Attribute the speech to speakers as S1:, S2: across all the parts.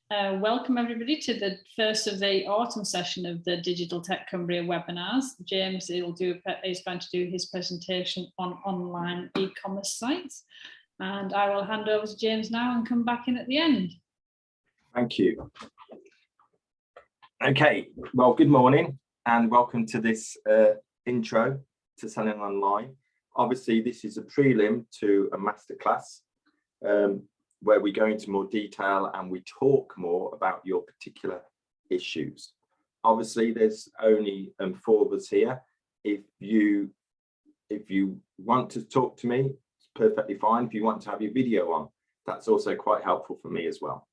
S1: Welcome everybody to the first of the autumn session of the Digital Tech Cumbria webinars. James is going to do his presentation on online e-commerce sites, and I will hand over to James now and come back in at the end.
S2: Thank you. Okay, well, good morning and welcome to this intro to selling online. Obviously, this is a prelim to a masterclass where we go into more detail and we talk more about your particular issues. Obviously, there's only 4 of us here. If you want to talk to me, it's perfectly fine. If you want to have your video on, that's also quite helpful for me as well.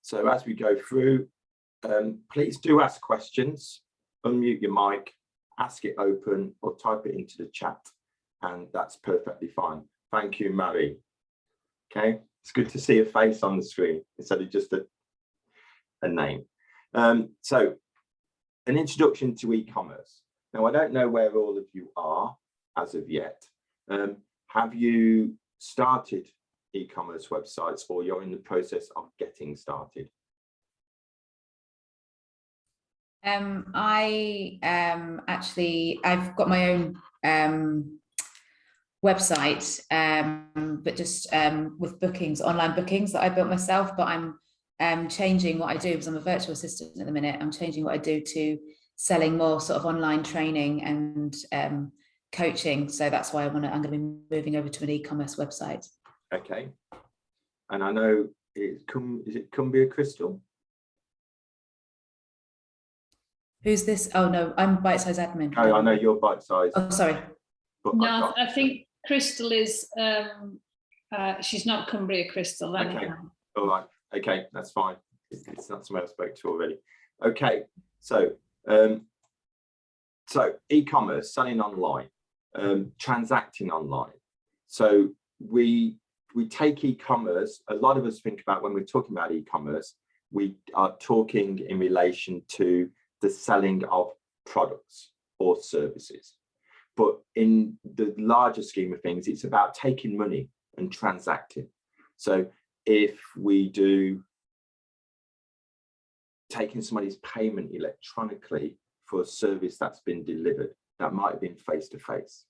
S2: So as we go through, please do ask questions, unmute your mic, ask it open or type it into the chat, and that's perfectly fine. Thank you, Mary. Okay, it's good to see a face on the screen instead of just a name. So an introduction to e-commerce. Now, I don't know where all of you are as of yet. Have you started e-commerce websites, or you're in the process of getting started?
S3: I've got my own website, but just with bookings, online bookings that I built myself, but I'm changing what I do because I'm a virtual assistant at the minute. I'm changing what I do to selling more sort of online training and coaching. So that's why I'm going to be moving over to an e-commerce website.
S2: Okay. And I know is it Cumbria Crystal?
S3: Who's this? Oh no, I'm Bite Size Admin.
S2: Oh, I know you're Bite Size.
S3: Oh, sorry.
S1: No, I think Crystal is, she's not Cumbria Crystal.
S2: Okay, all right, okay, that's fine. It's not somebody I spoke to already. Okay, so e-commerce, selling online, transacting online. So we take e-commerce, a lot of us think about when we're talking about e-commerce, we are talking in relation to the selling of products or services. But in the larger scheme of things, it's about taking money and transacting. So if we do taking somebody's payment electronically for a service that's been delivered, that might have been face-to-face.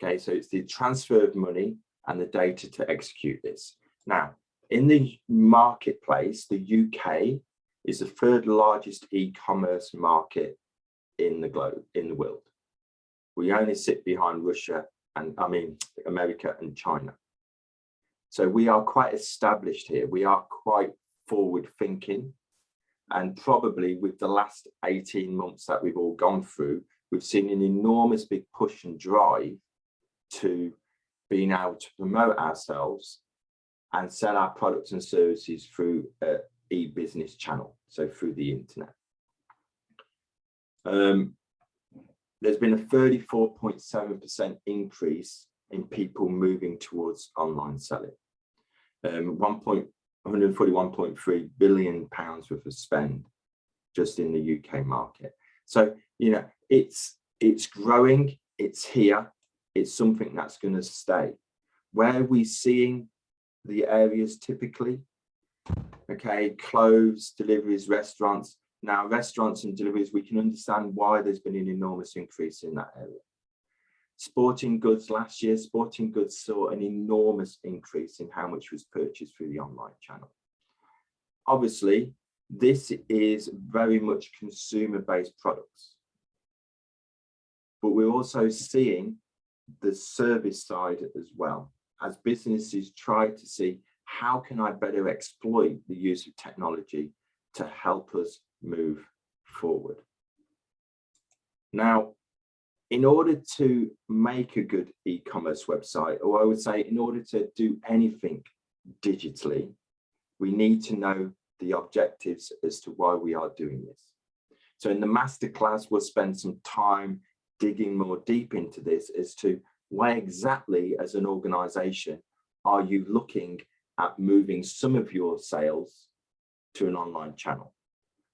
S2: Okay, so it's the transfer of money and the data to execute this. Now, in the marketplace, the UK is the 3rd largest e-commerce market in the globe, in the world. We only sit behind Russia and America and China. So we are quite established here. We are quite forward thinking, and probably with the last 18 months that we've all gone through, we've seen an enormous big push and drive to being able to promote ourselves and sell our products and services through an e-business channel, so through the internet. There's been a 34.7% increase in people moving towards online selling. 141.3 billion pounds worth of spend just in the UK market. So, you know, it's growing, it's here, it's something that's going to stay. Where are we seeing the areas typically? Okay, clothes, deliveries, restaurants. Now, restaurants and deliveries, we can understand why there's been an enormous increase in that area. Sporting goods, last year, sporting goods saw an enormous increase in how much was purchased through the online channel. Obviously, this is very much consumer-based products. But we're also seeing the service side as well, as businesses try to see how can I better exploit the use of technology to help us move forward. Now, in order to make a good e-commerce website, or I would say in order to do anything digitally, we need to know the objectives as to why we are doing this. So in the masterclass, we'll spend some time digging more deep into this as to why exactly as an organization are you looking at moving some of your sales to an online channel?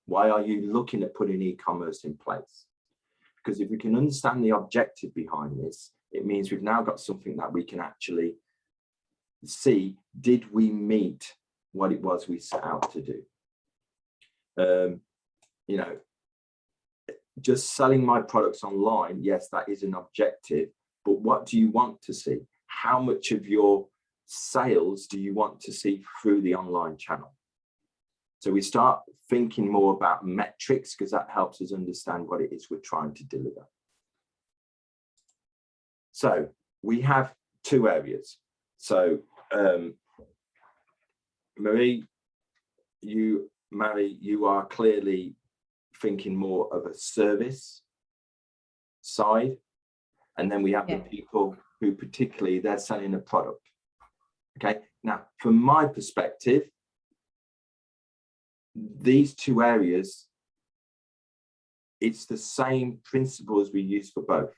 S2: Why are you looking at putting e-commerce in place? Because if we can understand the objective behind this, it means we've now got something that we can actually see, did we meet what it was we set out to do. You know, just selling my products online, yes, that is an objective, but what do you want to see? How much of your sales do you want to see through the online channel? So we start thinking more about metrics, because that helps us understand what it is we're trying to deliver. So we have two areas. So Marie, you are clearly thinking more of a service side, and then we have the people who particularly they're selling a product. Okay, now from my perspective, these two areas, it's the same principles we use for both.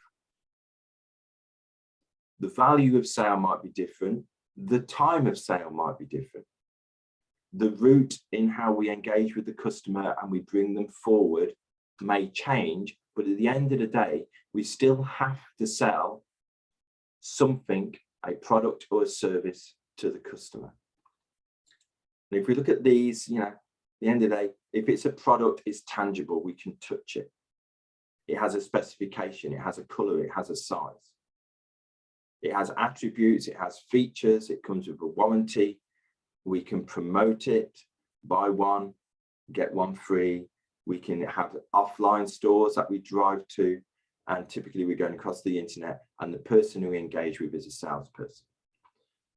S2: The value of sale might be different, the time of sale might be different, the route in how we engage with the customer and we bring them forward may change, but at the end of the day, we still have to sell something, a product or a service to the customer. And if we look at these, you know, at the end of the day, if it's a product, it's tangible, we can touch it. It has a specification, it has a color, it has a size. It has attributes, it has features, it comes with a warranty. We can promote it, buy one, get one free. We can have offline stores that we drive to, and typically we're going across the internet, and the person who we engage with is a salesperson.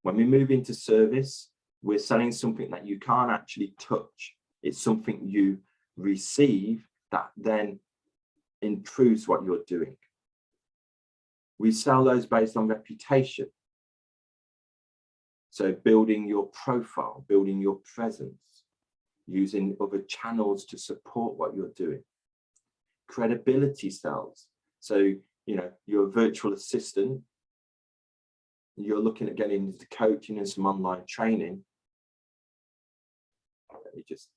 S2: When we move into service, we're selling something that you can't actually touch. It's something you receive that then improves what you're doing. We sell those based on reputation. So building your profile, building your presence, using other channels to support what you're doing. Credibility sells. So, you know, you're a virtual assistant, you're looking at getting into coaching and some online training. Let me just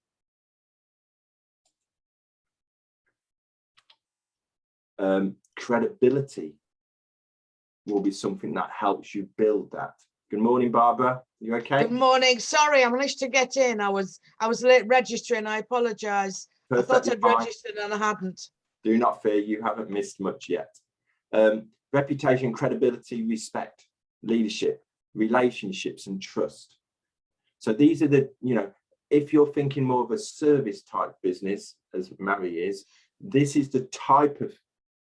S2: credibility will be something that helps you build that. Good morning, Barbara. You okay?
S4: Good morning. Sorry, I managed to get in. I was late registering. I apologize. I thought I'd registered and I hadn't.
S2: Do not fear, you haven't missed much yet. Reputation, credibility, respect, leadership, relationships, and trust. So these are the, you know, if you're thinking more of a service type business, as Mary is, this is the type of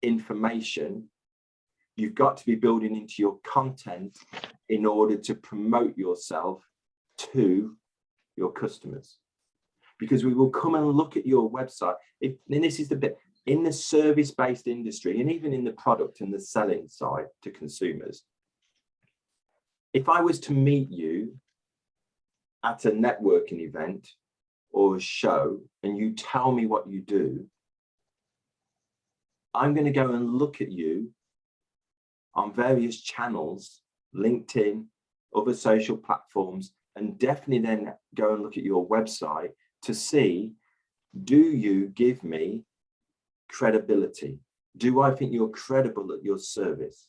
S2: information you've got to be building into your content in order to promote yourself to your customers. Because we will come and look at your website. And this is the bit, in the service-based industry, and even in the product and the selling side to consumers, if I was to meet you at a networking event or a show and you tell me what you do, I'm going to go and look at you on various channels, LinkedIn, other social platforms, and definitely then go and look at your website to see, do you give me credibility? Do I think you're credible at your service?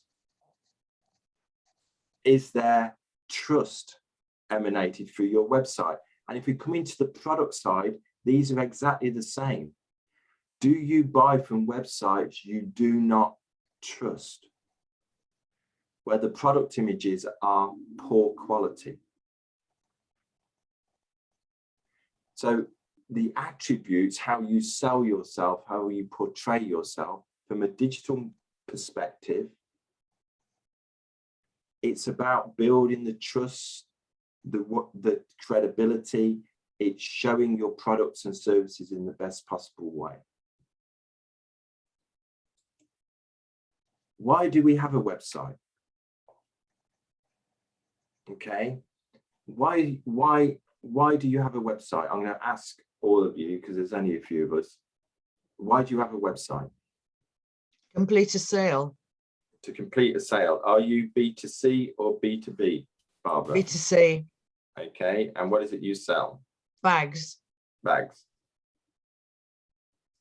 S2: Is there trust emanated through your website? And if we come into the product side, these are exactly the same. Do you buy from websites you do not trust, where the product images are poor quality? So the attributes, how you sell yourself, how you portray yourself from a digital perspective, it's about building the trust, the credibility. It's showing your products and services in the best possible way. Why do we have a website? Okay, why do you have a website? I'm going to ask all of you, because there's only a few of us. Why do you have a website?
S4: Complete a sale.
S2: To complete a sale. Are you B2C or B2B, Barbara?
S4: B2C.
S2: Okay, and what is it you sell?
S4: Bags.
S2: Bags.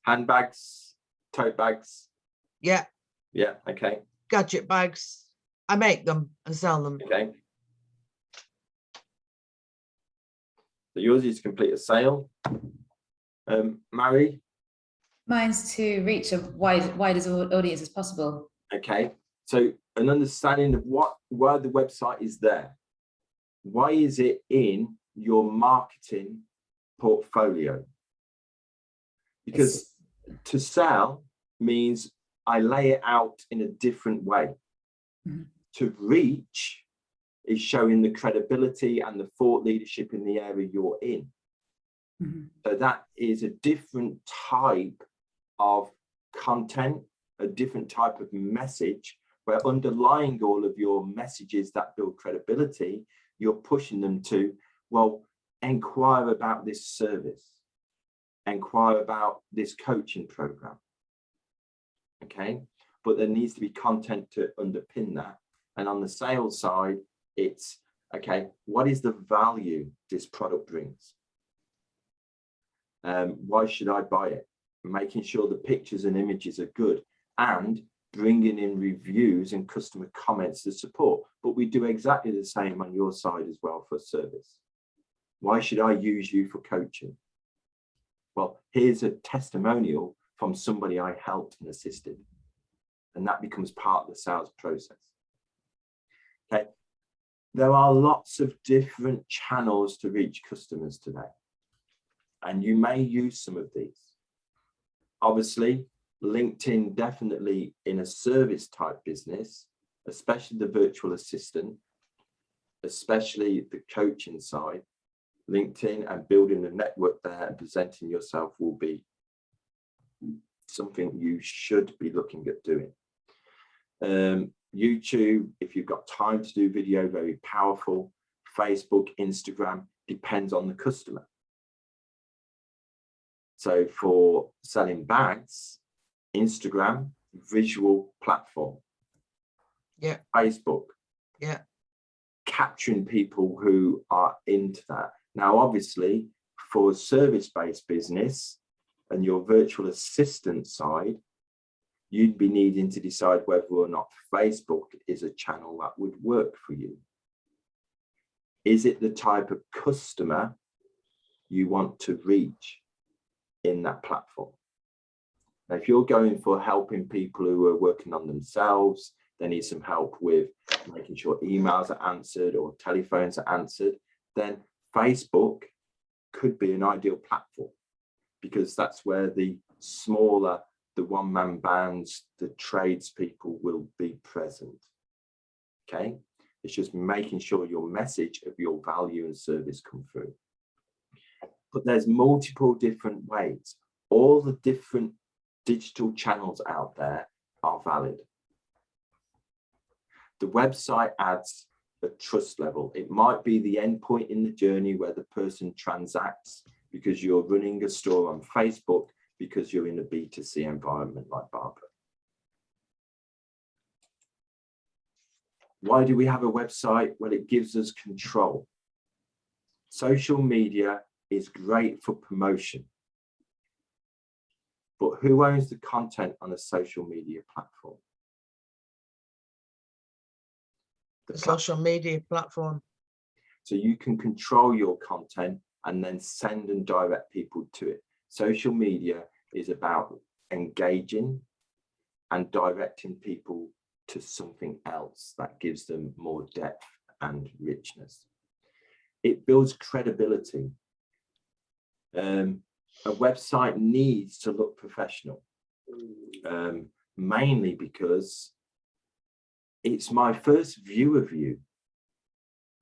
S2: Handbags, tote bags?
S4: Yeah.
S2: Yeah, okay.
S4: Gadget bags. I make them and sell them.
S2: Okay. So So yours is to complete a sale. Mary?
S3: Mine's to reach a widest audience as possible.
S2: Okay, so an understanding of why the website is there. Why is it in your marketing portfolio? Because to sell means I lay it out in a different way.
S3: Mm-hmm.
S2: To reach is showing the credibility and the thought leadership in the area you're in. Mm-hmm. So that is a different type of content, a different type of message, where underlying all of your messages that build credibility, you're pushing them to, well, inquire about this service, inquire about this coaching program. Okay, but there needs to be content to underpin that. And on the sales side, it's, okay, what is the value this product brings? Why should I buy it? Making sure the pictures and images are good, and bringing in reviews and customer comments to support. But we do exactly the same on your side as well for service. Why should I use you for coaching? Well, here's a testimonial from somebody I helped and assisted. And that becomes part of the sales process. Okay. There are lots of different channels to reach customers today. And you may use some of these. Obviously, LinkedIn definitely in a service type business, especially the virtual assistant, especially the coaching side, LinkedIn and building a network there and presenting yourself will be something you should be looking at doing. YouTube, if you've got time to do video, very powerful. Facebook, Instagram, depends on the customer. So for selling bags, Instagram, visual platform.
S4: Yeah.
S2: Facebook.
S4: Yeah.
S2: Capturing people who are into that. Now, obviously, for a service-based business and your virtual assistant side, you'd be needing to decide whether or not Facebook is a channel that would work for you. Is it the type of customer you want to reach in that platform? Now, if you're going for helping people who are working on themselves, they need some help with making sure emails are answered or telephones are answered, then Facebook could be an ideal platform, because that's where the smaller, the one-man bands, the tradespeople will be present. Okay, it's just making sure your message of your value and service come through. But there's multiple different ways. All the different digital channels out there are valid. The website adds a trust level. It might be the end point in the journey where the person transacts because you're running a store on Facebook, because you're in a B2C environment like Barbara. Why do we have a website? Well, it gives us control. Social media is great for promotion. But who owns the content on a social media platform?
S4: The social media platform.
S2: So you can control your content and then send and direct people to it. Social media is about engaging and directing people to something else that gives them more depth and richness. It builds credibility. A website needs to look professional, mainly because it's my first view of you.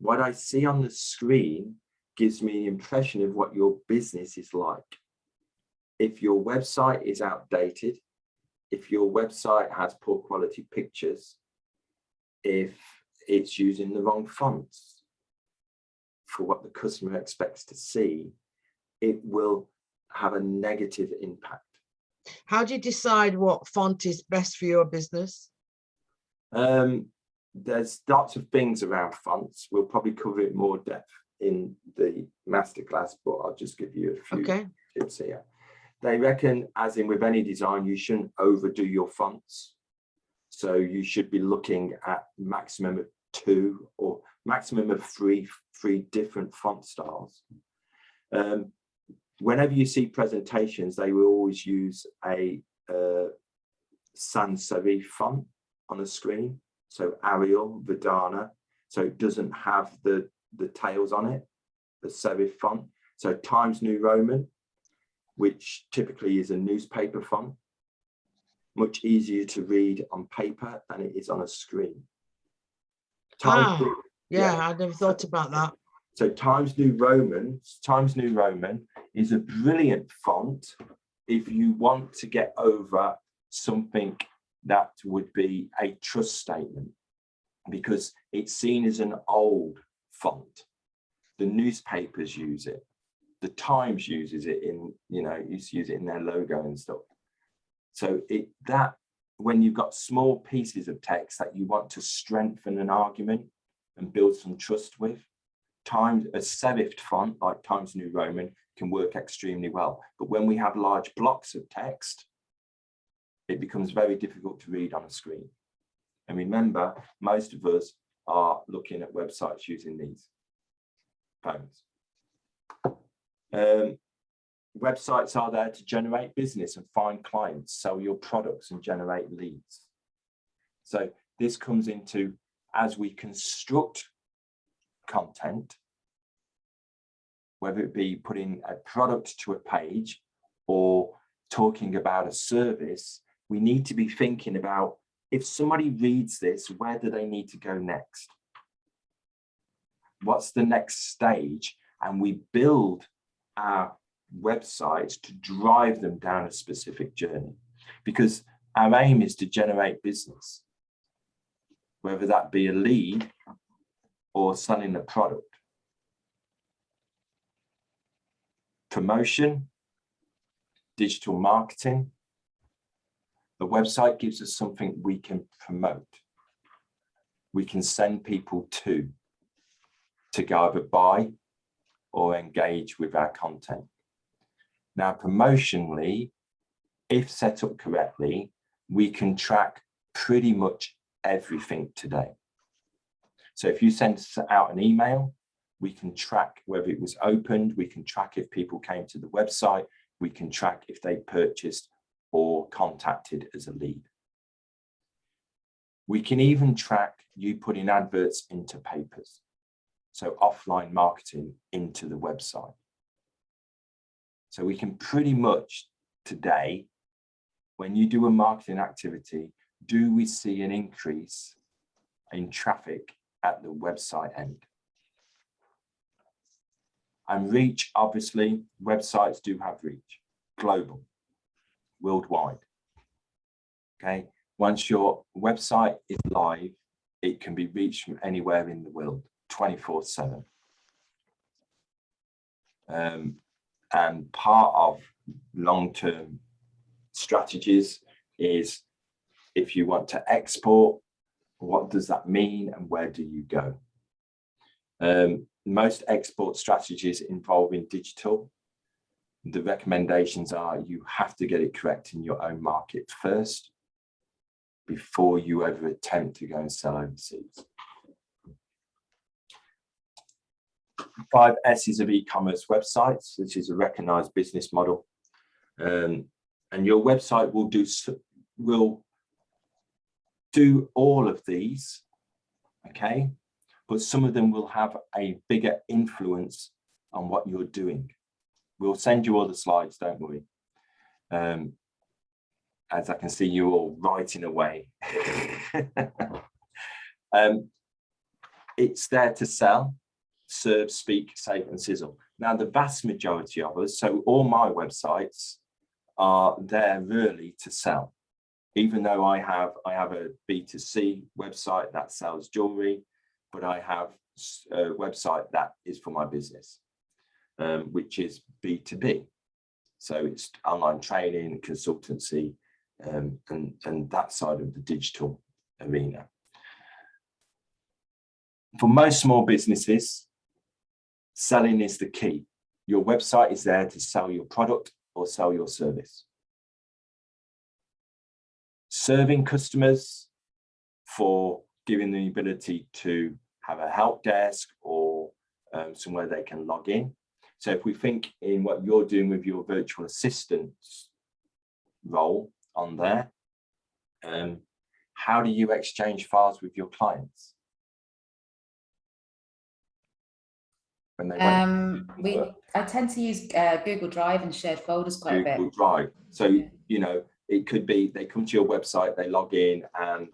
S2: What I see on the screen gives me an impression of what your business is like. If your website is outdated, if your website has poor quality pictures, if it's using the wrong fonts for what the customer expects to see, it will have a negative impact.
S4: How do you decide what font is best for your business?
S2: There's lots of things around fonts. We'll probably cover it more depth in the masterclass, but I'll just give you a few tips here. They reckon, as in with any design, you shouldn't overdo your fonts. So you should be looking at maximum of 2 or maximum of three different font styles. Whenever you see presentations, they will always use a sans serif font on the screen, so Arial, Verdana, so it doesn't have the tails on it, the serif font. So Times New Roman, which typically is a newspaper font, much easier to read on paper than it is on a screen.
S4: Yeah, I never thought about that.
S2: So Times New Roman is a brilliant font if you want to get over something that would be a trust statement, because it's seen as an old font. The newspapers use it. The Times uses it in, used to use it in their logo and stuff. So when you've got small pieces of text that you want to strengthen an argument and build some trust with, a serifed font like Times New Roman can work extremely well. But when we have large blocks of text, it becomes very difficult to read on a screen. And remember, most of us are looking at websites using these phones. Websites are there to generate business and find clients, sell your products and generate leads. So this comes into, as we construct content, whether it be putting a product to a page or talking about a service, we need to be thinking about, if somebody reads this, where do they need to go next? What's the next stage? And we build our websites to drive them down a specific journey, because our aim is to generate business, whether that be a lead or selling a product. Promotion, digital marketing. The website gives us something we can promote. We can send people to go either buy or engage with our content. Now, promotionally, if set up correctly, we can track pretty much everything today. So if you send out an email, we can track whether it was opened, we can track if people came to the website, we can track if they purchased or contacted as a lead. We can even track you putting adverts into papers, so offline marketing into the website. So we can pretty much today, when you do a marketing activity, do we see an increase in traffic at the website end? And reach, obviously, websites do have reach, global, worldwide. Okay, once your website is live, it can be reached from anywhere in the world, 24/7. And part of long-term strategies is, if you want to export, what does that mean and where do you go? Most export strategies involving digital, the recommendations are you have to get it correct in your own market first before you ever attempt to go and sell overseas. 5 S's of e-commerce websites, which is a recognized business model. And your website will do all of these, okay? But some of them will have a bigger influence on what you're doing. We'll send you all the slides, don't worry. As I can see you all writing away. It's there to sell, serve, speak, save, and sizzle. Now, the vast majority of us, so all my websites are there really to sell. Even though I have a B2C website that sells jewelry, but I have a website that is for my business, which is B2B. So it's online training, consultancy, and that side of the digital arena. For most small businesses, selling is the key. Your website is there to sell your product or sell your service. Serving customers, for giving the ability to have a help desk or somewhere they can log in. So if we think in what you're doing with your virtual assistant role on there, how do you exchange files with your clients? When they
S3: I tend to use Google Drive and shared folders quite a bit.
S2: Google Drive. So, you know, it could be they come to your website, they log in, and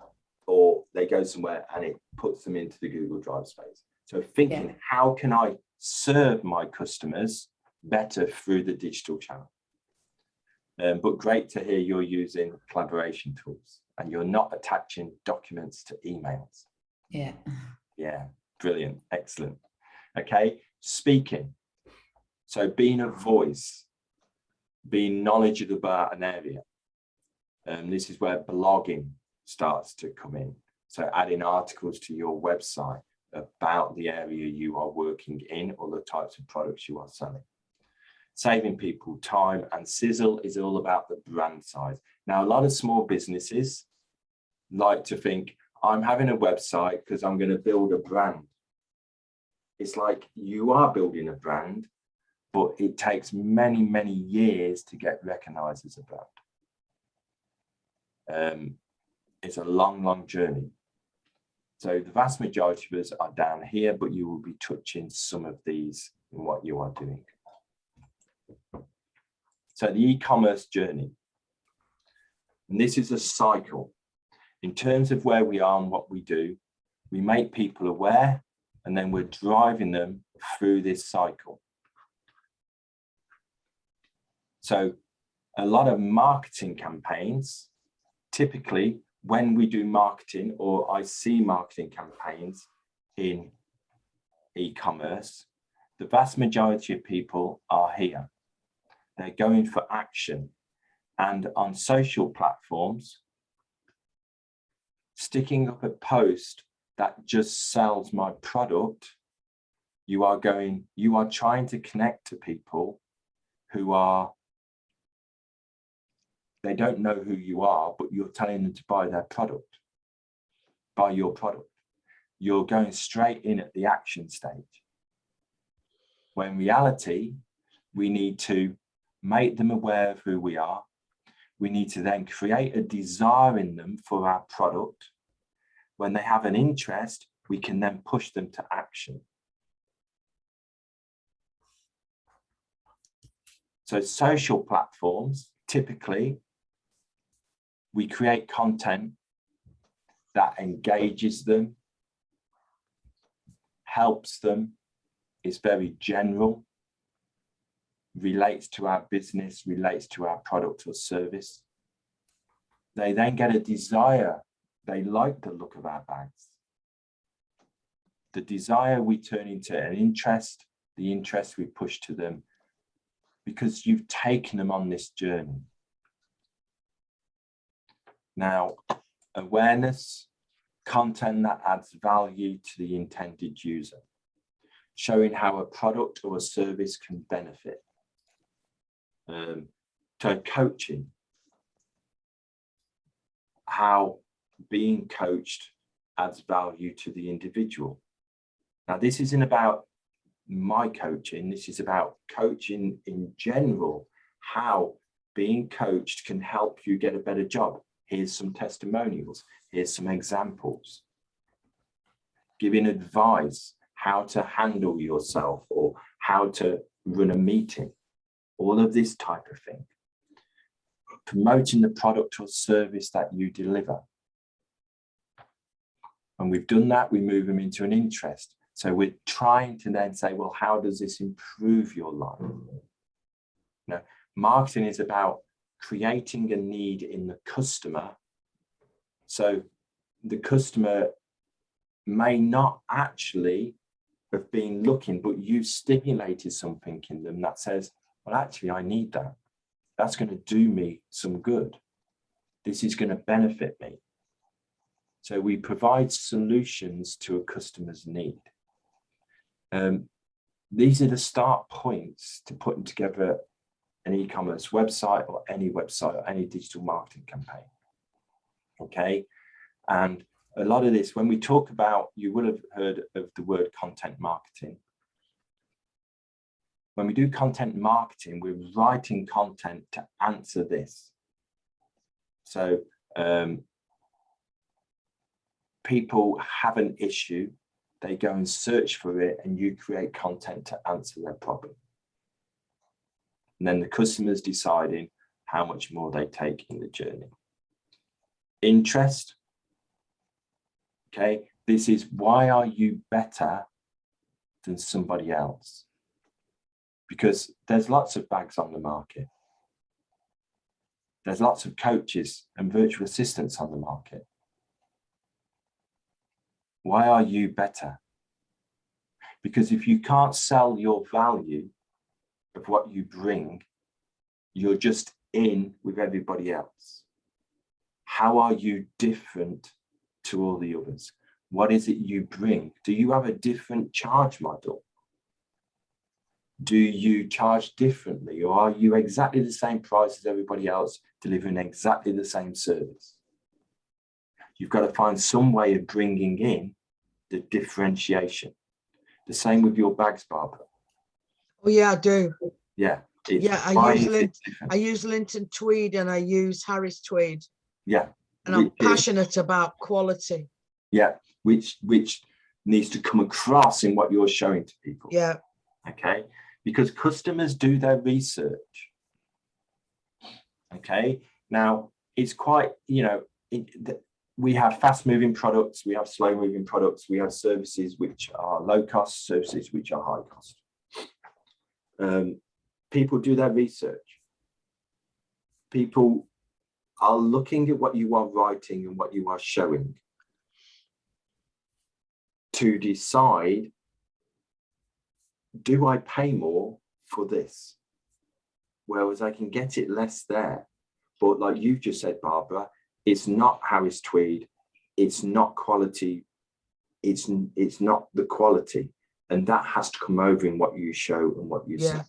S2: or they go somewhere and it puts them into the Google Drive space. So thinking, how can I serve my customers better through the digital channel? But great to hear you're using collaboration tools and you're not attaching documents to emails. Yeah, brilliant, excellent. Okay, speaking. So being a voice, being knowledgeable about an area. This is where blogging starts to come in. So adding articles to your website about the area you are working in or the types of products you are selling. Saving people time, and Sizzle is all about the brand size. Now, a lot of small businesses like to think, I'm having a website because I'm going to build a brand. It's like you are building a brand, but it takes many, many years to get recognized as a brand. It's a long, long journey. So the vast majority of us are down here, but you will be touching some of these in what you are doing. So the e-commerce journey, and this is a cycle. In terms of where we are and what we do, we make people aware, and then we're driving them through this cycle. So a lot of marketing campaigns, typically when we do marketing, or I see marketing campaigns in e-commerce, the vast majority of people are here. They're going for action. And on social platforms, sticking up a post that just sells my product, you are trying to connect to people who they don't know who you are, but you're telling them to buy their product, buy your product. You're going straight in at the action stage. When in reality, we need to make them aware of who we are. We need to then create a desire in them for our product. When they have an interest, we can then push them to action. So social platforms, typically, we create content that engages them, helps them, is very general, relates to our business, relates to our product or service. They then get a desire. They like the look of our bags. The desire we turn into an interest, the interest we push to them, because you've taken them on this journey. Now, awareness, content that adds value to the intended user, showing how a product or a service can benefit. So coaching, how being coached adds value to the individual. Now, this isn't about my coaching, this is about coaching in general, how being coached can help you get a better job. Here's some testimonials, here's some examples. Giving advice, how to handle yourself or how to run a meeting, all of this type of thing. Promoting the product or service that you deliver. When we've done that, we move them into an interest. So we're trying to then say, well, how does this improve your life? You know, marketing is about creating a need in the customer. So the customer may not actually have been looking, but you've stimulated something in them that says, well, actually, I need that. That's going to do me some good. This is going to benefit me. So we provide solutions to a customer's need. These are the start points to putting together an e-commerce website or any digital marketing campaign. Okay. And a lot of this, when we talk about, you will have heard of the word content marketing. when we do content marketing, we're writing content to answer this. So people have an issue, they go and search for it, and you create content to answer their problem. And then the customer's deciding how much more they take in the journey. Interest. Okay, this is why are you better than somebody else? Because there's lots of bags on the market. There's lots of coaches and virtual assistants on the market. Why are you better? Because if you can't sell your value of what you bring, you're just in with everybody else. How are you different to all the others? What is it you bring? Do you have a different charge model? Do you charge differently, or are you exactly the same price as everybody else, delivering exactly the same service? You've got to find some way of bringing in the differentiation. The same with your bags, Barbara.
S4: Oh yeah, I do.
S2: Yeah.
S4: Yeah, I use Linton Tweed and I use Harris Tweed.
S2: Yeah.
S4: And I'm passionate about quality.
S2: Yeah, which needs to come across in what you're showing to people.
S4: Yeah.
S2: Okay, because customers do their research. Okay, now it's quite, we have fast moving products, we have slow moving products, we have services which are low cost, services which are high cost. People do their research. People are looking at what you are writing and what you are showing to decide, do I pay more for this? Whereas I can get it less there. But like you just said, Barbara, it's not Harris Tweed, it's not quality, it's not the quality. And that has to come over in what you show and what you say.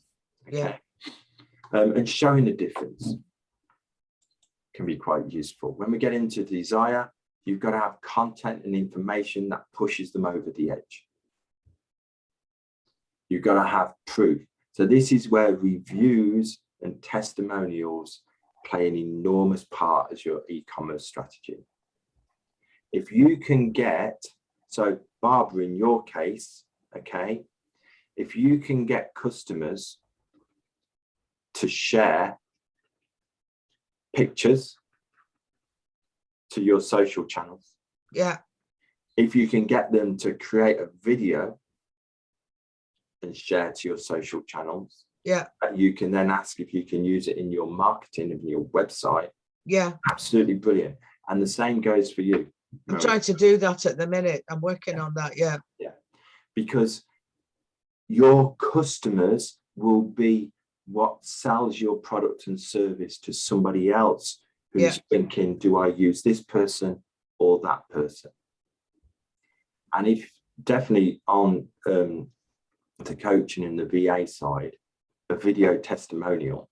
S2: Okay. And showing the difference can be quite useful. When we get into desire, you've got to have content and information that pushes them over the edge. You've got to have proof. So this is where reviews and testimonials play an enormous part as your e-commerce strategy. If you can get, so Barbara, in your case, okay, if you can get customers to share pictures to your social channels.
S4: Yeah.
S2: If you can get them to create a video and share to your social channels.
S4: Yeah.
S2: You can then ask if you can use it in your marketing of your website.
S4: Yeah.
S2: Absolutely brilliant. And the same goes for you.
S4: I'm trying to do that at the minute. I'm working on that. Yeah.
S2: Yeah. Because your customers will be what sells your product and service to somebody else who's thinking, do I use this person or that person? And if definitely on the coaching and the VA side, a video testimonial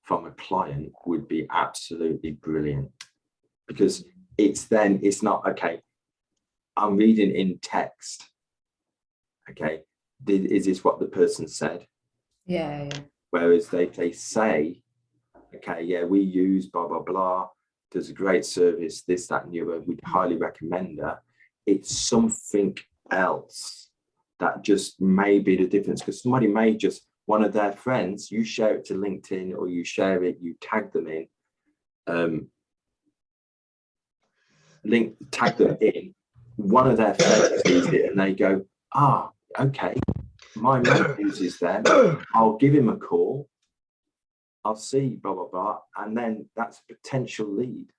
S2: from a client would be absolutely brilliant, because it's not, okay, I'm reading in text. Okay, is this what the person said?
S3: Yeah.
S2: Whereas they say, okay, yeah, we use blah, blah, blah. There's a great service, this, that, and the other. We'd highly recommend that. It's something else that just may be the difference, because somebody may just, one of their friends, you share it to LinkedIn or you share it, you tag them in, tag them in, one of their friends sees it and they go, okay, my mate uses them, I'll give him a call, I'll see, blah, blah, blah, and then that's a potential lead.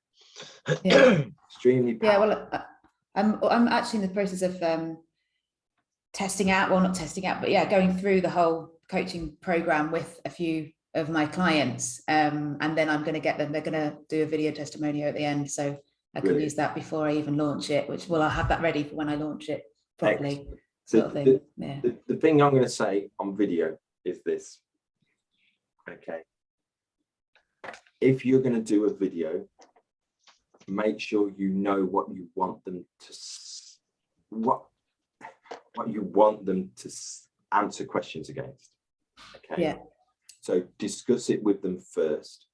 S3: Yeah.
S2: Extremely powerful.
S3: Yeah, well, I'm actually in the process of testing out, well, not testing out, but yeah, going through the whole coaching program with a few of my clients, and then I'm going to get them, they're going to do a video testimonial at the end, so I can use that before I even launch it, which, well, I'll have that ready for when I launch it properly. Sort of thing.
S2: The thing I'm going to say on video is this. Okay. If you're going to do a video, make sure you know what you want them to, what you want them to answer questions against. Okay.
S3: Yeah.
S2: So discuss it with them first.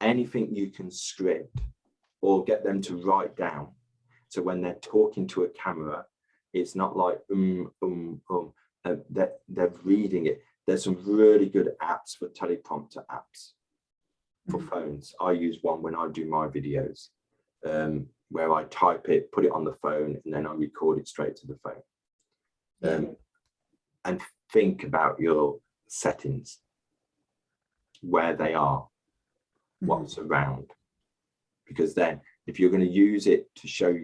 S2: Anything you can script or get them to write down. So when they're talking to a camera, it's not like they're reading it. There's some really good apps for teleprompter apps for phones. I use one when I do my videos, where I type it, put it on the phone, and then I record it straight to the phone. And think about your settings, where they are, what's around, because then if you're going to use it to show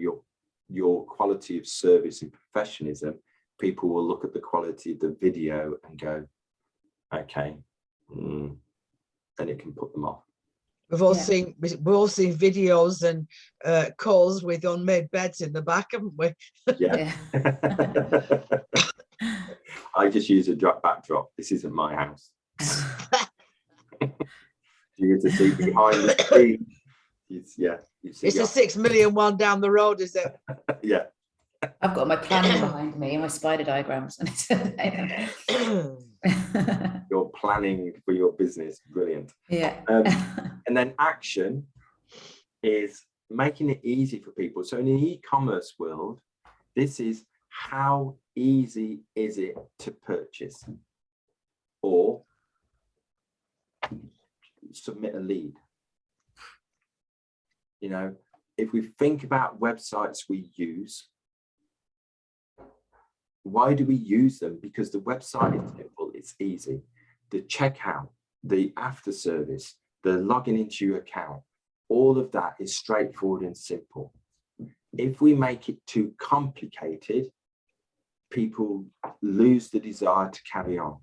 S2: your quality of service and professionalism, people will look at the quality of the video and go, okay, then it can put them off.
S4: We've all seen videos and calls with unmade beds in the back, haven't we?
S2: Yeah. I just use a backdrop. This isn't my house. You get to see behind the screen. It's
S4: a 6 million one down the road, is it?
S2: Yeah.
S3: I've got my planning behind me and my spider diagrams.
S2: You're planning for your business. Brilliant.
S3: Yeah.
S2: And then action is making it easy for people. So in the e-commerce world, this is how easy is it to purchase or submit a lead. You know, if we think about websites we use, why do we use them? Because the website is simple, it's easy. The checkout, the after service, the logging into your account, all of that is straightforward and simple. If we make it too complicated, people lose the desire to carry on.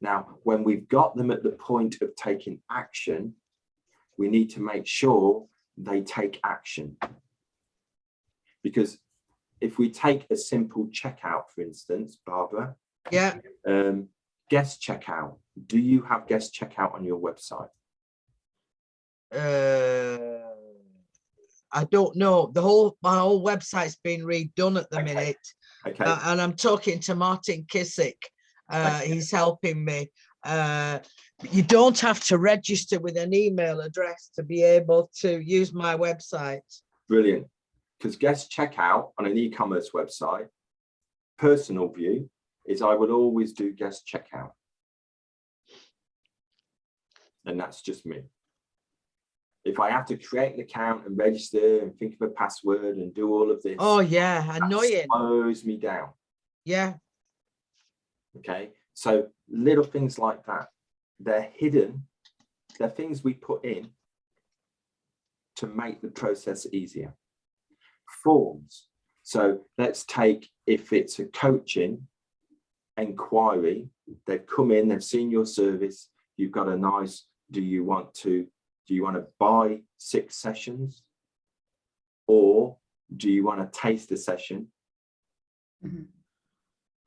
S2: Now, when we've got them at the point of taking action, we need to make sure they take action. Because if we take a simple checkout, for instance, Barbara, guest checkout. Do you have guest checkout on your website?
S4: I don't know. My whole website's been redone at the minute.
S2: Okay.
S4: And I'm talking to Martin Kissick. He's helping me. You don't have to register with an email address to be able to use my website.
S2: Brilliant. Because guest checkout on an e-commerce website, personal view is I would always do guest checkout. And that's just me. If I have to create an account and register and think of a password and do all of this.
S4: Oh yeah, annoying.
S2: That slows me down.
S4: Yeah.
S2: Okay. So little things like that, they're hidden. They're things we put in to make the process easier. Forms. So let's take, if it's a coaching inquiry, they've come in, they've seen your service, you've got a nice, do you want to buy 6 sessions, or do you want to taste a session?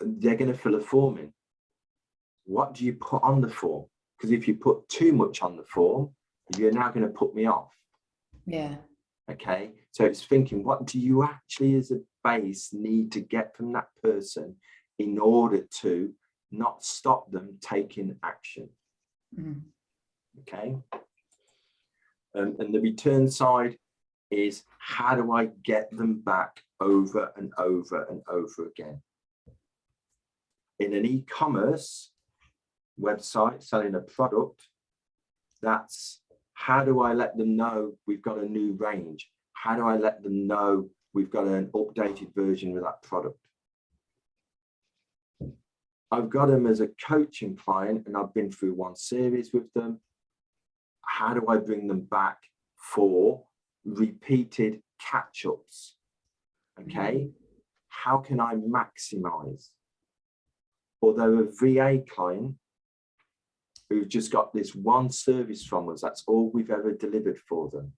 S2: They're going to fill a form in. What do you put on the form? Because if you put too much on the form, you're now going to put me off.
S3: Yeah.
S2: Okay, so it's thinking, what do you actually as a base need to get from that person in order to not stop them taking action? Okay. And the return side is, how do I get them back over and over and over again? In an e-commerce website selling a product, that's how do I let them know we've got a new range? How do I let them know we've got an updated version of that product? I've got them as a coaching client and I've been through one series with them. How do I bring them back for repeated catch-ups? Okay, how can I maximize? Or they're a VA client who've just got this one service from us, that's all we've ever delivered for them.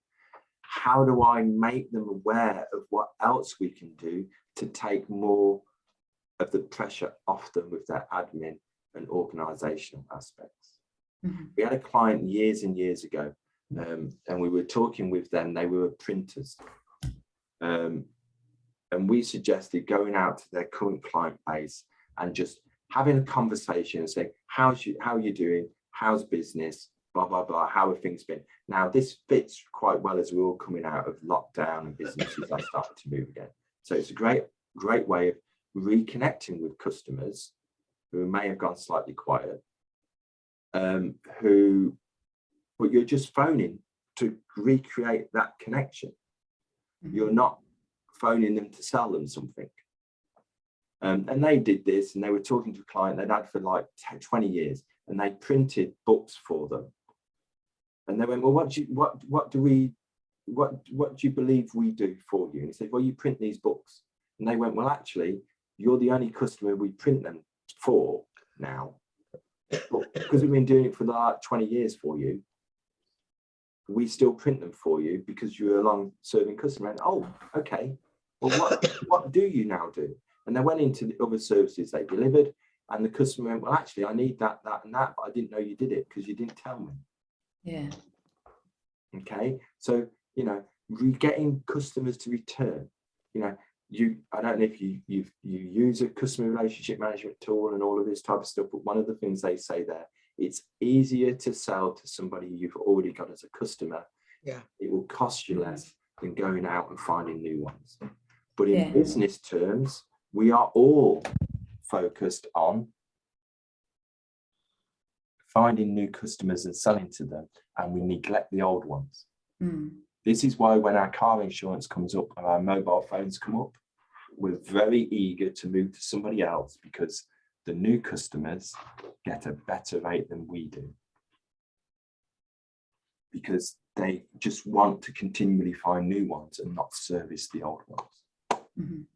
S2: How do I make them aware of what else we can do to take more of the pressure off them with their admin and organizational aspects? We had a client years and years ago, and we were talking with them. They were printers, and we suggested going out to their current client base and just having a conversation and saying, how are you doing? How's business? Blah, blah, blah. How have things been? Now, this fits quite well as we're all coming out of lockdown and businesses are starting to move again. So it's a great way of reconnecting with customers who may have gone slightly quiet, but you're just phoning to recreate that connection. You're not phoning them to sell them something. And they did this, and they were talking to a client they'd had for like 20 years, and they printed books for them. And they went, well, what do you believe we do for you? And he said, well, you print these books. And they went, well, actually, you're the only customer we print them for now. But because we've been doing it for like 20 years for you, we still print them for you because you're a long-serving customer. And oh, okay. Well, what do you now do? And they went into the other services they delivered, and the customer went, well, actually, I need that, and that, but I didn't know you did it because you didn't tell me.
S3: Yeah.
S2: Okay. So, you know, getting customers to return, you know, I don't know if you use a customer relationship management tool and all of this type of stuff, but one of the things they say there, it's easier to sell to somebody you've already got as a customer.
S4: Yeah.
S2: It will cost you less than going out and finding new ones. But in business terms, we are all focused on finding new customers and selling to them, and we neglect the old ones. This is why when our car insurance comes up and our mobile phones come up, we're very eager to move to somebody else because the new customers get a better rate than we do, because they just want to continually find new ones and not service the old ones.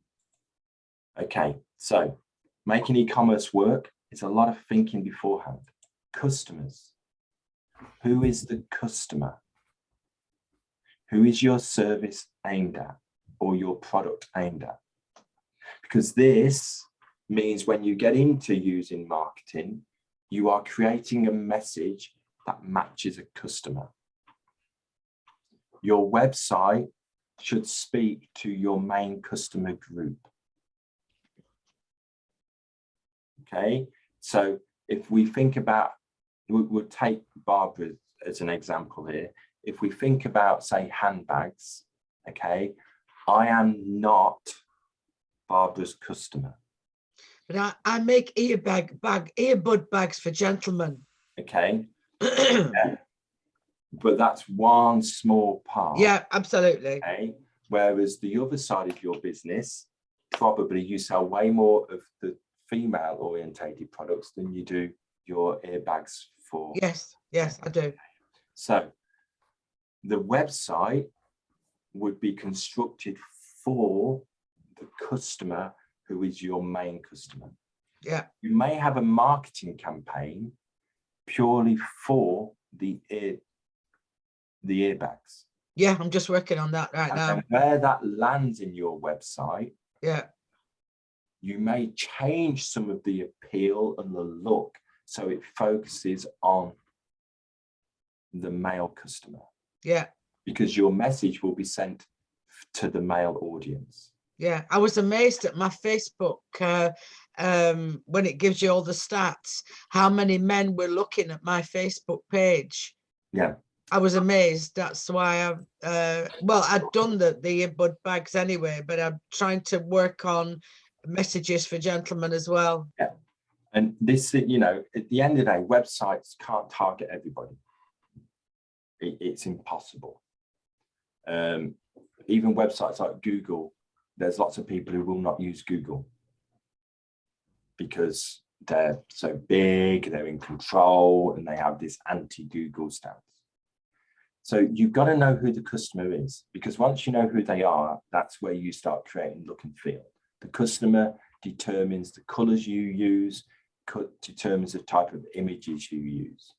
S2: Okay, so making e-commerce work is a lot of thinking beforehand. Customers. Who is the customer? Who is your service aimed at, or your product aimed at? Because this means when you get into using marketing, you are creating a message that matches a customer. Your website should speak to your main customer group. Okay, so if we think about, we'll take Barbara as an example here. If we think about, say, handbags, okay, I am not Barbara's customer.
S4: But I make earbud bags for gentlemen.
S2: Okay. Yeah. But that's one small part.
S4: Yeah, absolutely.
S2: Okay. Whereas the other side of your business, probably you sell way more of the female orientated products than you do your earbags for.
S4: Yes, I do.
S2: So the website would be constructed for the customer who is your main customer.
S4: Yeah.
S2: You may have a marketing campaign purely for the earbags.
S4: Yeah, I'm just working on that right now.
S2: And where that lands in your website,
S4: yeah,
S2: you may change some of the appeal and the look so it focuses on the male customer.
S4: Yeah.
S2: Because your message will be sent to the male audience.
S4: Yeah, I was amazed at my Facebook when it gives you all the stats, how many men were looking at my Facebook page.
S2: Yeah.
S4: I was amazed. That's why I've, well, I'd done the earbud bags anyway, but I'm trying to work on messages for gentlemen as well.
S2: Yeah. And this, you know, at the end of the day, websites can't target everybody. It's impossible. Even websites like Google, there's lots of people who will not use Google because they're so big, they're in control, and they have this anti-Google stance. So you've got to know who the customer is, because once you know who they are, that's where you start creating look and feel. The customer determines the colors you use, determines the type of images you use.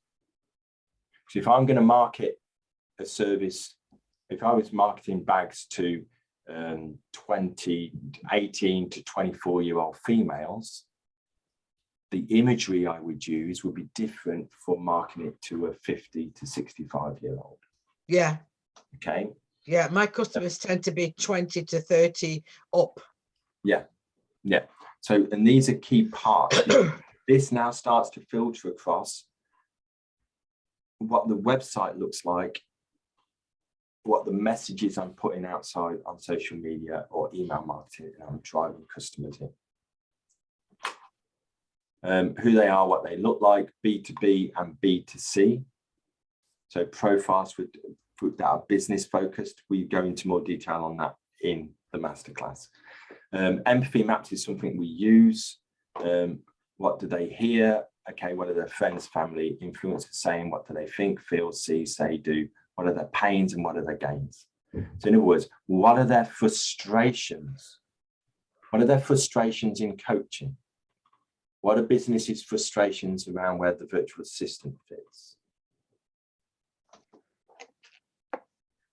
S2: So if I'm going to market a service, if I was marketing bags to 18 to 24-year-old females, the imagery I would use would be different for marketing it to a 50 to 65-year-old.
S4: Yeah.
S2: Okay.
S4: Yeah, my customers tend to be 20 to 30 up.
S2: Yeah. Yeah. So, and these are key parts. This now starts to filter across what the website looks like, what the messages I'm putting outside on social media or email marketing, and I'm driving customers in. Who they are, what they look like, B2B and B2C. So profiles that are business focused. We go into more detail on that in the masterclass. Empathy maps is something we use. What do they hear? Okay, what are their friends, family, influencers saying? What do they think, feel, see, say, do? What are their pains and what are their gains? So in other words, what are their frustrations? What are their frustrations in coaching? What are businesses' frustrations around where the virtual assistant fits?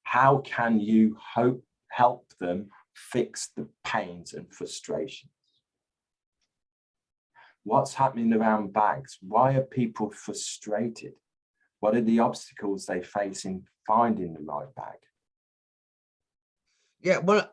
S2: How can you help them fix the pains and frustrations? What's happening around bags? Why are people frustrated? What are the obstacles they face in finding the right bag?
S4: Yeah, well,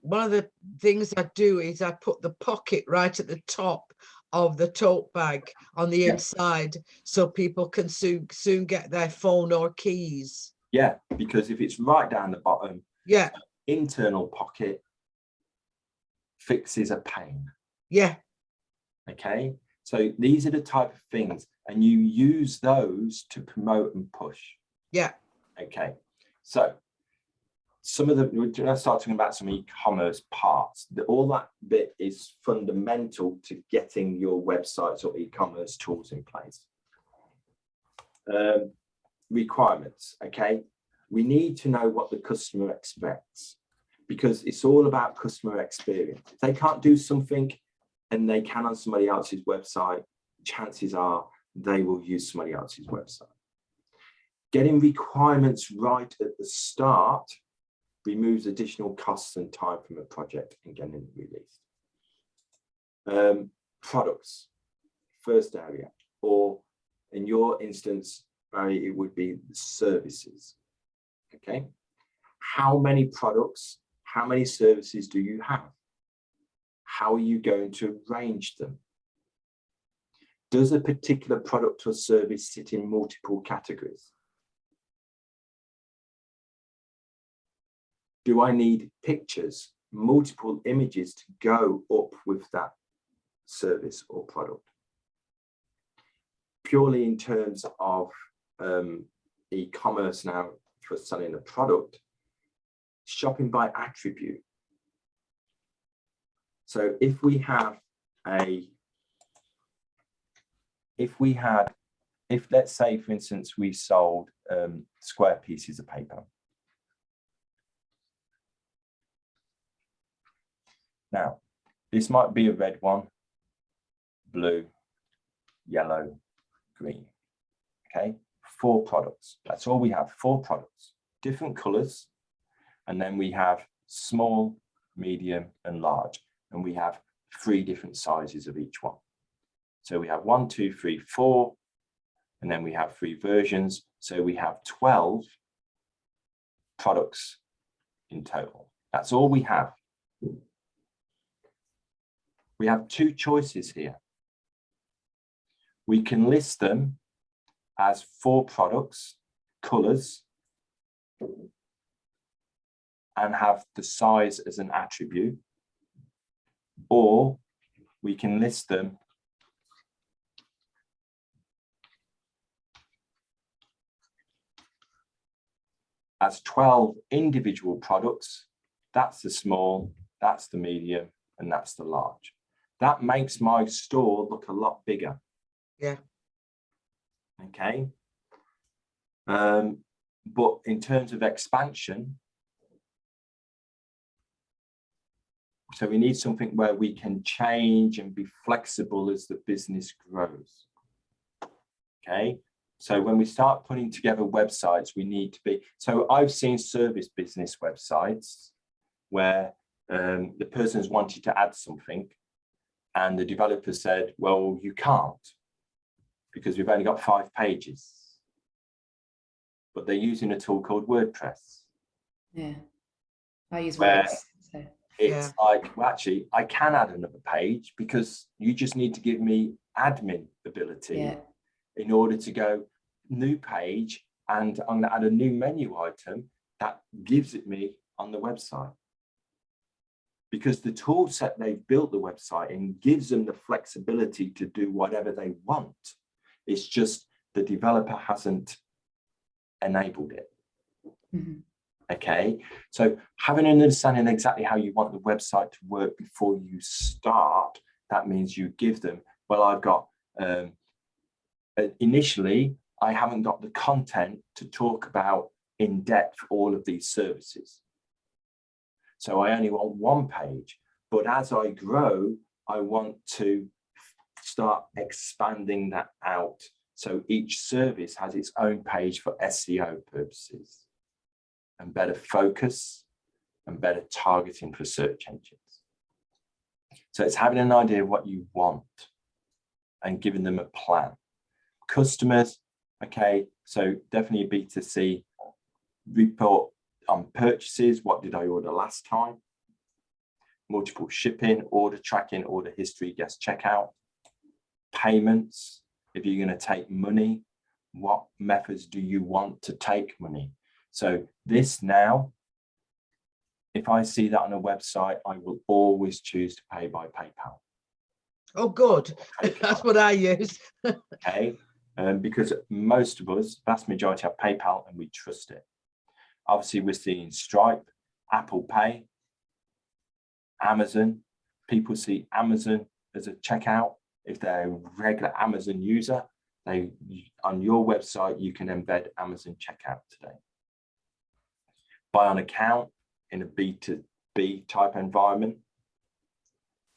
S4: one of the things I do is I put the pocket right at the top of the tote bag on the inside, so people can soon get their phone or keys.
S2: Yeah, because if it's right down the bottom,
S4: yeah,
S2: internal pocket fixes a pain.
S4: Yeah.
S2: Okay, so these are the type of things, and you use those to promote and push.
S4: Yeah.
S2: Okay, so we're going to start talking about some e-commerce parts. All that bit is fundamental to getting your websites or e-commerce tools in place. Requirements. Okay, we need to know what the customer expects, because it's all about customer experience. If they can't do something and they can on somebody else's website, chances are they will use somebody else's website. Getting requirements right at the start removes additional costs and time from a project and getting it released. Products, first area, or in your instance, Barry, it would be services. Okay, how many products, how many services do you have? How are you going to arrange them? Does a particular product or service sit in multiple categories? Do I need pictures, multiple images to go up with that service or product? Purely in terms of e-commerce now for selling a product, shopping by attribute. So if let's say, for instance, we sold square pieces of paper. Now, this might be a red one, blue, yellow, green. Okay, 4 products. That's all we have, 4 products, different colors. And then we have small, medium, and large. And we have 3 different sizes of each one. So we have 1, 2, 3, 4, and then we have 3 versions. So we have 12 products in total. That's all we have. We have 2 choices here. We can list them as 4 products, colors, and have the size as an attribute, or we can list them as 12 individual products. That's the small, that's the medium, and that's the large. That makes my store look a lot bigger.
S4: Yeah.
S2: Okay. But in terms of expansion, so we need something where we can change and be flexible as the business grows. Okay. So when we start putting together websites, we need to be, so I've seen service business websites where the person's wanted to add something and the developer said, well, you can't because we've only got 5 pages. But they're using a tool called WordPress.
S3: Yeah, I use
S2: where,
S3: Wix. So.
S2: It's like, well, actually, I can add another page because you just need to give me admin ability in order to go new page, and I'm going to add a new menu item that gives it me on the website. Because the tool set they've built the website in gives them the flexibility to do whatever they want. It's just the developer hasn't enabled it.
S3: Mm-hmm.
S2: Okay, so having an understanding exactly how you want the website to work before you start, that means you give them, well, I've got, initially, I haven't got the content to talk about in depth all of these services. So I only want one page, but as I grow, I want to start expanding that out. So each service has its own page for SEO purposes and better focus and better targeting for search engines. So it's having an idea of what you want and giving them a plan. Customers, okay, so definitely B2C, report on purchases. What did I order last time? Multiple shipping, order tracking, order history, guest checkout. Payments, if you're going to take money, what methods do you want to take money? So this now, if I see that on a website, I will always choose to pay by PayPal.
S4: Oh, good. That's what I use.
S2: Okay, because most of us, vast majority, have PayPal and we trust it. Obviously, we're seeing Stripe, Apple Pay, Amazon. People see Amazon as a checkout. If they're a regular Amazon user, on your website, you can embed Amazon checkout today. Buy on account in a B2B type environment.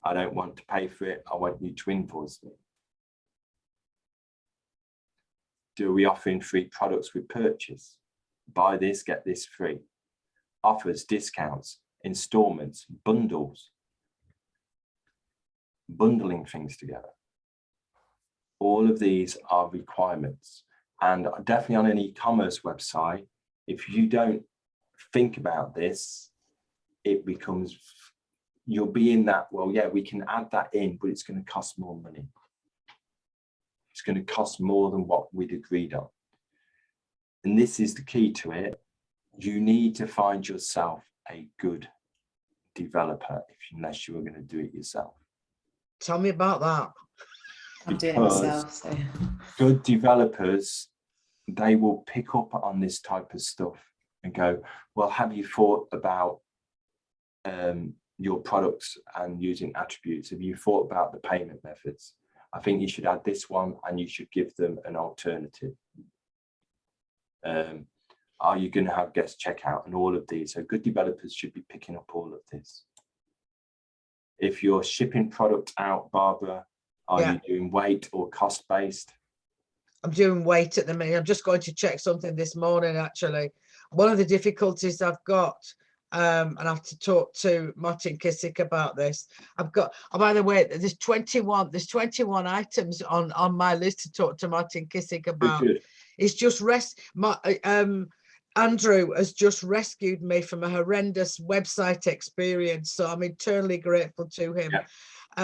S2: I don't want to pay for it. I want you to invoice me. Do we offering free products with purchase? Buy this, get this free. Offers, discounts, installments, bundles. Bundling things together. All of these are requirements. And definitely on an e-commerce website, if you don't think about this, it becomes, you'll be in that, well, yeah, we can add that in, but it's going to cost more money. It's going to cost more than what we'd agreed on. And this is the key to it. You need to find yourself a good developer unless you are going to do it yourself.
S4: Tell me about that.
S3: I'm doing it myself, so.
S2: Good developers, they will pick up on this type of stuff and go, well, have you thought about your products and using attributes? Have you thought about the payment methods? I think you should add this one and you should give them an alternative. Are you going to have guest checkout and all of these? So good developers should be picking up all of this. If you're shipping product out, Barbara, are you doing weight or cost based?
S4: I'm doing weight at the minute. I'm just going to check something this morning, actually. One of the difficulties I've got, and I have to talk to Martin Kissick about this. I've got, oh, by the way, there's 21 items on my list to talk to Martin Kissick about.
S2: Good.
S4: It's just Andrew has just rescued me from a horrendous website experience, so I'm eternally grateful to him.
S2: Yeah.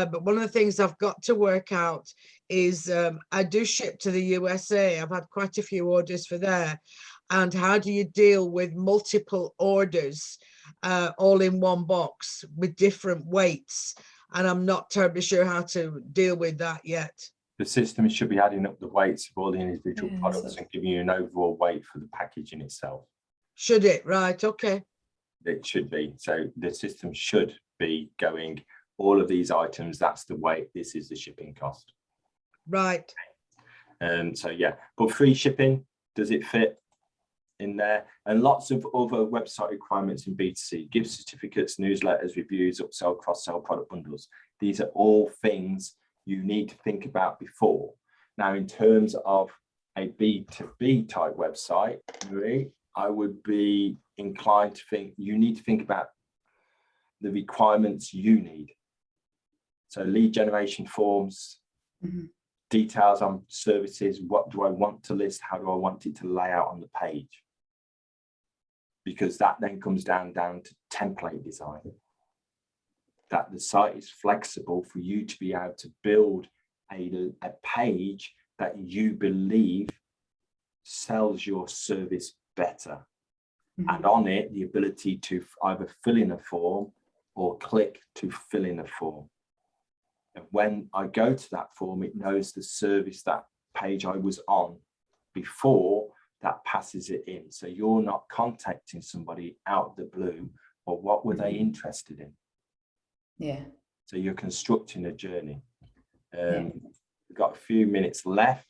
S4: But one of the things I've got to work out is I do ship to the USA. I've had quite a few orders for there. And how do you deal with multiple orders all in one box with different weights? And I'm not terribly sure how to deal with that yet.
S2: The system should be adding up the weights of all the individual products and giving you an overall weight for the package in itself.
S4: Should it? Right. Okay.
S2: It should be. So the system should be going, all of these items, that's the weight, this is the shipping cost.
S4: Right.
S2: So yeah, but free shipping, does it fit in there? And lots of other website requirements in B2C, gift certificates, newsletters, reviews, upsell, cross-sell, product bundles. These are all things you need to think about before. Now, in terms of a B2B type website, Marie, I would be inclined to think you need to think about the requirements you need. So lead generation forms, details on services, what do I want to list, how do I want it to lay out on the page? Because that then comes down to template design. that the site is flexible for you to be able to build a page that you believe sells your service better. And on it, the ability to either fill in a form or click to fill in a form. And when I go to that form, it knows the service, that page I was on before, that passes it in. So you're not contacting somebody out of the blue, or what were they interested in?
S3: Yeah.
S2: So you're constructing a journey. We've got a few minutes left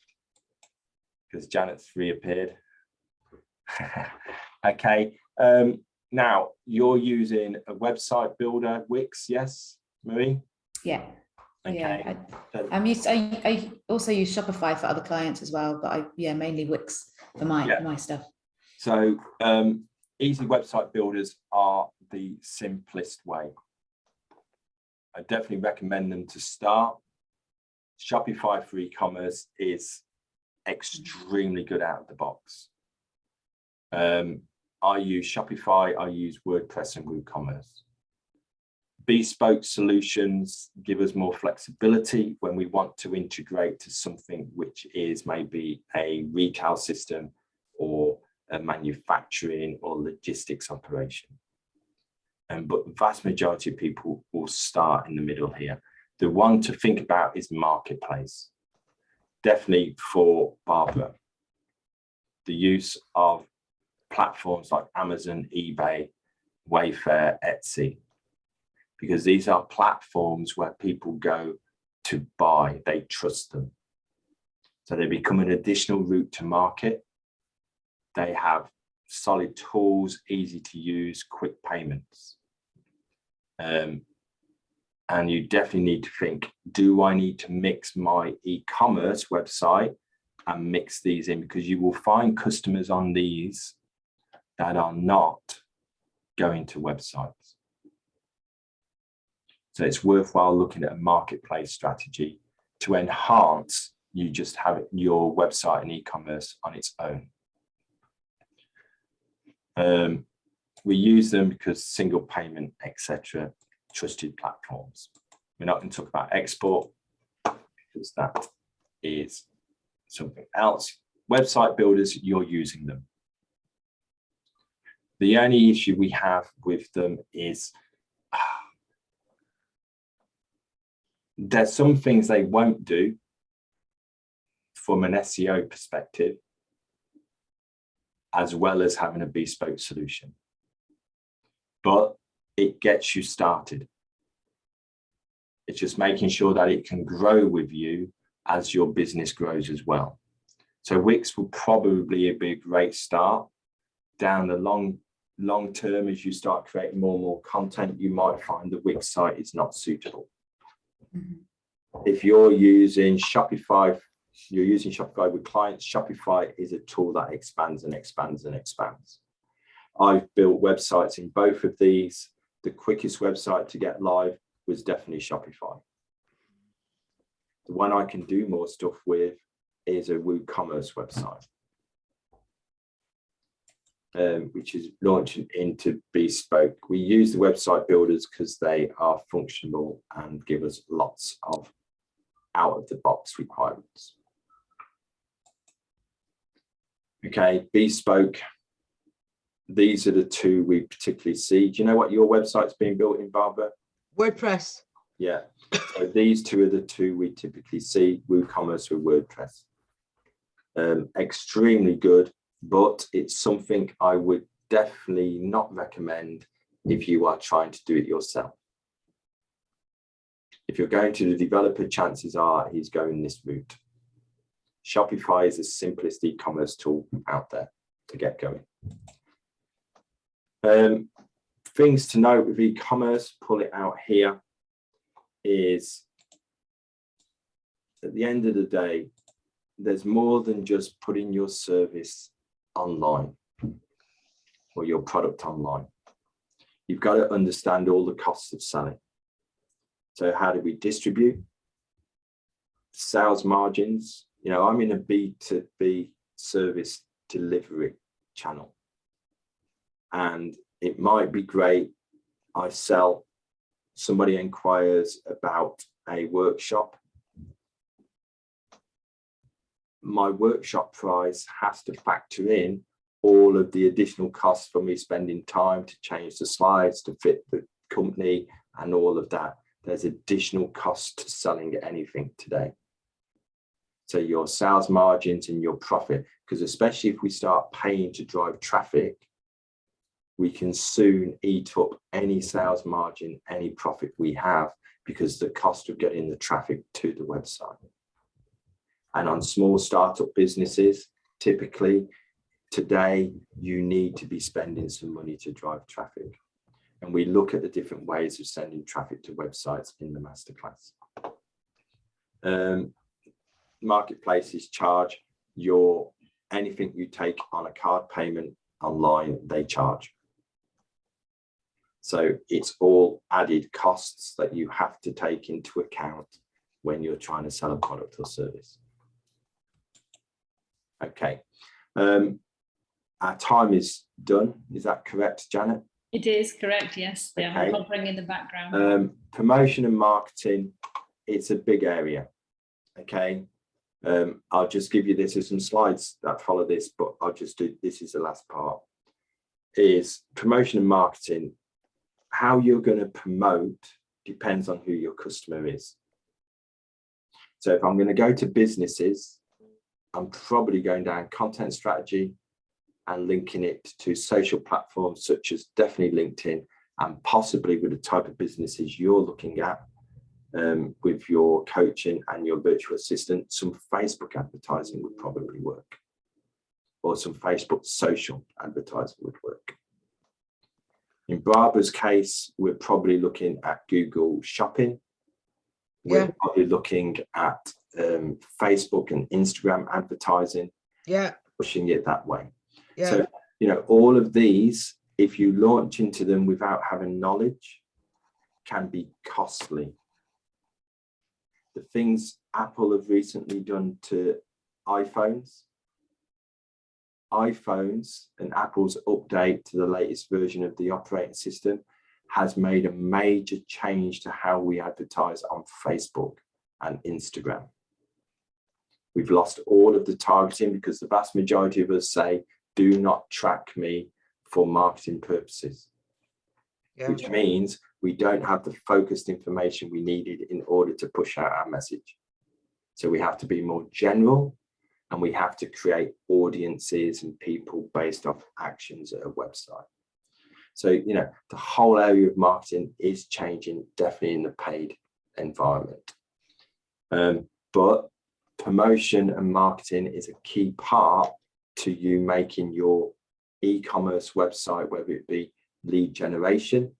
S2: because Janet's reappeared. Okay. Now you're using a website builder, Wix, yes, Marie?
S3: Yeah.
S2: Okay.
S3: Yeah. I also use Shopify for other clients as well, but mainly Wix for my stuff.
S2: So easy website builders are the simplest way. I definitely recommend them to start. Shopify for e-commerce is extremely good out of the box. I use Shopify, I use WordPress and WooCommerce. Bespoke solutions give us more flexibility when we want to integrate to something which is maybe a retail system or a manufacturing or logistics operation. But the vast majority of people will start in the middle here. The one to think about is marketplace. Definitely for Barbara, the use of platforms like Amazon, eBay, Wayfair, Etsy, because these are platforms where people go to buy, they trust them. So they become an additional route to market. They have solid tools, easy to use, quick payments. And you definitely need to think, do I need to mix my e-commerce website and mix these in? Because you will find customers on these that are not going to websites. So it's worthwhile looking at a marketplace strategy to enhance you just have your website and e-commerce on its own. We use them because single payment, etc., trusted platforms. We're not going to talk about export because that is something else. Website builders, you're using them. The only issue we have with them is there's some things they won't do from an SEO perspective, as well as having a bespoke solution. But it gets you started. It's just making sure that it can grow with you as your business grows as well. So Wix will probably be a great start. Down the long term, as you start creating more and more content, you might find the Wix site is not suitable. If you're using Shopify, with clients, Shopify is a tool that expands and expands and expands. I've built websites in both of these. The quickest website to get live was definitely Shopify. The one I can do more stuff with is a WooCommerce website, which is launching into bespoke. We use the website builders because they are functional and give us lots of out-of-the-box requirements. Okay, bespoke. These are the two we particularly see. Do you know what your website's being built in, Barbara?
S4: WordPress.
S2: Yeah, so these two are the two we typically see, WooCommerce with WordPress. Extremely good, but it's something I would definitely not recommend if you are trying to do it yourself. If you're going to the developer, chances are he's going this route. Shopify is the simplest e-commerce tool out there to get going. Things to note with e-commerce, pull it out here, is at the end of the day, there's more than just putting your service online or your product online. You've got to understand all the costs of selling. So how do we distribute? Sales margins. You know, I'm in a B2B service delivery channel. And it might be great. I sell somebody inquires about a workshop, my workshop price has to factor in all of the additional costs for me spending time to change the slides to fit the company and all of that. There's additional cost to selling anything today. So your sales margins and your profit, because especially if we start paying to drive traffic, we can soon eat up any sales margin, any profit we have, because the cost of getting the traffic to the website. And on small startup businesses, typically today, you need to be spending some money to drive traffic. And we look at the different ways of sending traffic to websites in the masterclass. Marketplaces charge anything you take on a card payment online, they charge. So it's all added costs that you have to take into account when you're trying to sell a product or service. Okay, our time is done. Is that correct, Janet?
S1: It is correct, yes. Yeah,
S2: Okay.
S1: I'll bring in the background.
S2: Promotion and marketing, it's a big area. Okay, I'll just give you this as some slides that follow this, but I'll just do this is the last part. Is promotion and marketing. How you're going to promote depends on who your customer is. So if I'm going to go to businesses, I'm probably going down content strategy and linking it to social platforms such as definitely LinkedIn, and possibly with the type of businesses you're looking at with your coaching and your virtual assistant, some Facebook advertising would probably work, or some Facebook social advertising would work. In Barbara's case, we're probably looking at Google Shopping. We're probably looking at Facebook and Instagram advertising, pushing it that way. So, you know, all of these, if you launch into them without having knowledge, can be costly. The things Apple have recently done to iPhones and Apple's update to the latest version of the operating system has made a major change to how we advertise on Facebook and Instagram. We've lost all of the targeting because the vast majority of us say, do not track me for marketing purposes, which means we don't have the focused information we needed in order to push out our message. So we have to be more general, and we have to create audiences and people based off actions at a website. So, you know, the whole area of marketing is changing, definitely in the paid environment. But promotion and marketing is a key part to you making your e-commerce website, whether it be lead generation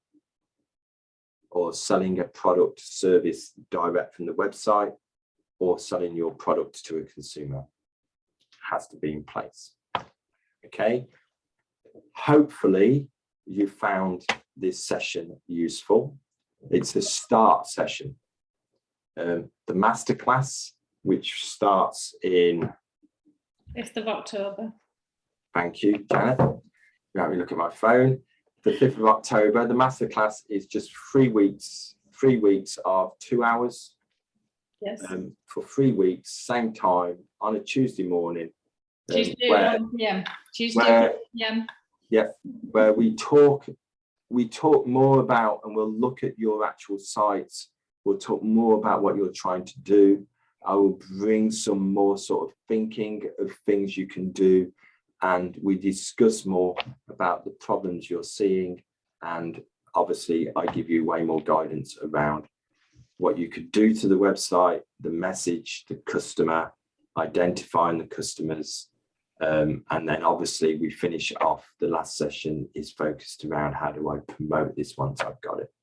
S2: or selling a product service direct from the website, or selling your product to a consumer, has to be in place. Okay, hopefully you found this session useful. It's a start session. The masterclass, which starts in
S1: 5th of October.
S2: Thank you, Janet. Let me look at my phone. The 5th of October, the masterclass is just 3 weeks, 3 weeks of 2 hours.
S1: Yes.
S2: For 3 weeks, same time on a Tuesday morning.
S1: Tuesday at 1 p.m. Tuesday
S2: where,
S1: at 1 p.m.
S2: Yeah, where we talk more about, and we'll look at your actual sites. We'll talk more about what you're trying to do. I will bring some more sort of thinking of things you can do, and we discuss more about the problems you're seeing. And obviously, I give you way more guidance around what you could do to the website, the message, the customer, identifying the customers. And then obviously we finish off, the last session is focused around how do I promote this once I've got it.